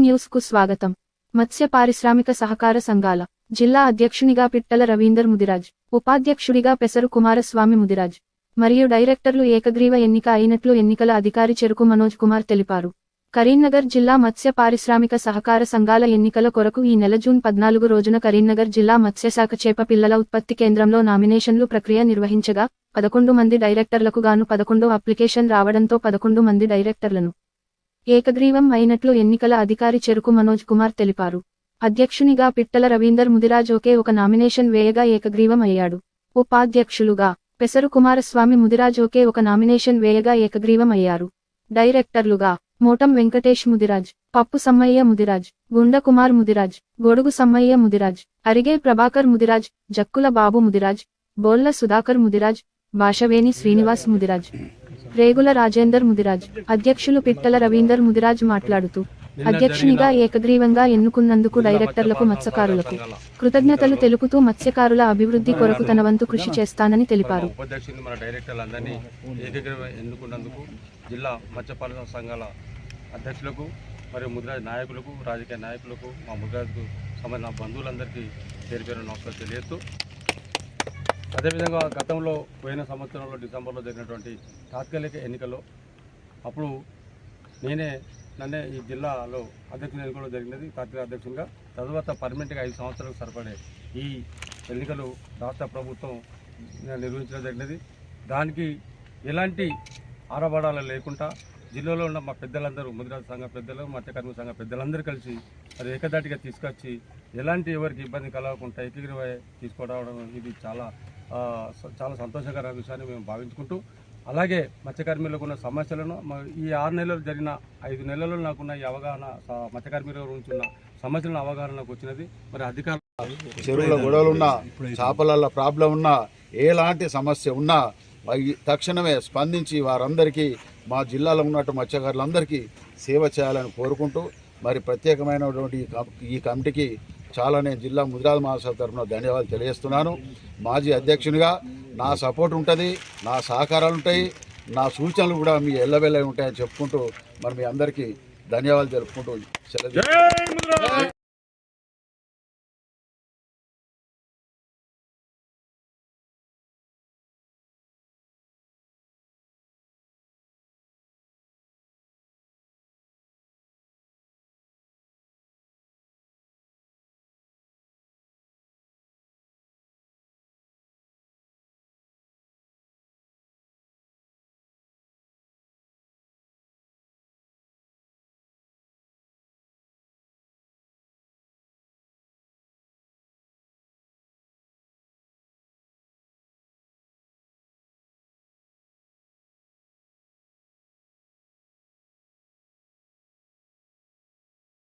News కు స్వాగతం. మత్స్య పారిశ్రామిక సహకార సంఘాల జిల్లా అధ్యక్షునిగా పిట్టల రవీందర్ ముదిరాజ్, ఉపాధ్యక్షుడిగా పెసరు కుమారస్వామి ముదిరాజ్ మరియు డైరెక్టర్లు ఏకగ్రీవ ఎన్నిక అయినట్లు ఎన్నికల అధికారి చెరుకు మనోజ్ కుమార్ తెలిపారు. కరీంనగర్ జిల్లా మత్స్య పారిశ్రామిక సహకార సంఘాల ఎన్నికల కొరకు ఈ నెల జూన్ 14 రోజున కరీంనగర్ జిల్లా మత్స్యశాఖ చేప పిల్లల ఉత్పత్తి కేంద్రంలో నామినేషన్లు ప్రక్రియ నిర్వహించగా 11 మంది డైరెక్టర్లకు గాను 11 అప్లికేషన్ రావడంతో 11 మంది డైరెక్టర్లను ఏకగ్రీవం అయినట్లు ఎన్నికల అధికారి చెరుకు మనోజ్ కుమార్ తెలిపారు. అధ్యక్షునిగా పిట్టల రవీందర్ ముదిరాజ్ ఒకే ఒక నామినేషన్ వేయగా ఏకగ్రీవం అయ్యాడు. ఉపాధ్యక్షులుగా పెసరు కుమారస్వామి ముదిరాజ్ ఒకే ఒక నామినేషన్ వేయగా ఏకగ్రీవం అయ్యారు. డైరెక్టర్లుగా మోటం వెంకటేష్ ముదిరాజ్, పప్పు సమ్మయ్య ముదిరాజ్, గుండ కుమార్ ముదిరాజ్, గొడుగు సమ్మయ్య ముదిరాజ్, అరిగే ప్రభాకర్ ముదిరాజ్, జక్కుల బాబు ముదిరాజ్, బోళ్ల సుధాకర్ ముదిరాజ్, భాషవేణి శ్రీనివాస్ ముదిరాజ్, రేగుల రాజేందర్ ముదిరాజ్. అధ్యక్షులు పిట్టల రవీందర్ ముదిరాజ్ మాట్లాడుతూ అధ్యక్షునిగా ఏకగ్రీవంగా ఎన్నుకున్నందుకు డైరెక్టర్లకు మత్స్యకారులకు కృతజ్ఞతలు తెలుపుతూ మత్స్యకారుల అభివృద్ధి కొరకు తన వంతు కృషి చేస్తానని తెలిపారు. జిల్లా మత్స్యపాలన సంఘాల అధ్యక్షులకు మరియు ముదిరాజ్ నాయకులకు, రాజకీయ నాయకులకు, మా ముదిరాజ్కు సంబంధించిన బంధువులందరికీ పేరు పేరు నమస్కారం తెలియజేస్తూ, అదేవిధంగా గతంలో పోయిన సంవత్సరంలో డిసెంబర్లో జరిగినటువంటి తాత్కాలిక ఎన్నికల్లో అప్పుడు నన్నే ఈ జిల్లాలో అధ్యక్షుని ఎన్నికలు జరిగినది తాత్కాలిక అధ్యక్షునిగా. తరువాత పర్మనెంట్గా 5 సంవత్సరాలకు సరిపడే ఈ ఎన్నికలు రాష్ట్ర ప్రభుత్వం నిర్వహించడం జరిగినది. దానికి ఎలాంటి ఆరబడాలు లేకుండా జిల్లాలో ఉన్న మా పెద్దలందరూ, ముదిరాజ్ సంఘ పెద్దలు, మత్స్యకార్మిక సంఘ పెద్దలందరూ కలిసి అది ఏకదాటిగా తీసుకొచ్చి ఎలాంటి ఎవరికి ఇబ్బంది కలగకుండా ఏకగ్రీవ తీసుకురావడం ఇది చాలా సంతోషకర విషయాన్ని మేము భావించుకుంటూ, అలాగే మత్స్యకార్మికులకు ఉన్న సమస్యలను ఈ 6 నెలలు జరిగిన 5 నెలల్లో నాకున్న ఈ అవగాహన, మత్స్యకార్మికుల గురించి ఉన్న సమస్యలను అవగాహనకు వచ్చినది. మరి అధికారులు చెరువుల గొడవలున్నా, చేపల ప్రాబ్లం ఉన్నా, ఎలాంటి సమస్య ఉన్నా తక్షణమే స్పందించి వారందరికీ, మా జిల్లాలో ఉన్నట్టు మత్స్యకారులందరికీ సేవ చేయాలని కోరుకుంటూ, మరి ప్రత్యేకమైనటువంటి ఈ కమిటీకి చాలా నేను జిల్లా ముదిరాజ్ మహాసభ తరఫున ధన్యవాదాలు తెలియజేస్తున్నాను. మాజీ అధ్యక్షునిగా నా సపోర్ట్ ఉంటుంది, నా సహకారాలు ఉంటాయి, నా సూచనలు కూడా మీ ఎల్లవెల్ల ఉంటాయని చెప్పుకుంటూ మరి మీ అందరికీ ధన్యవాదాలు తెలుపుకుంటూ సెలవు.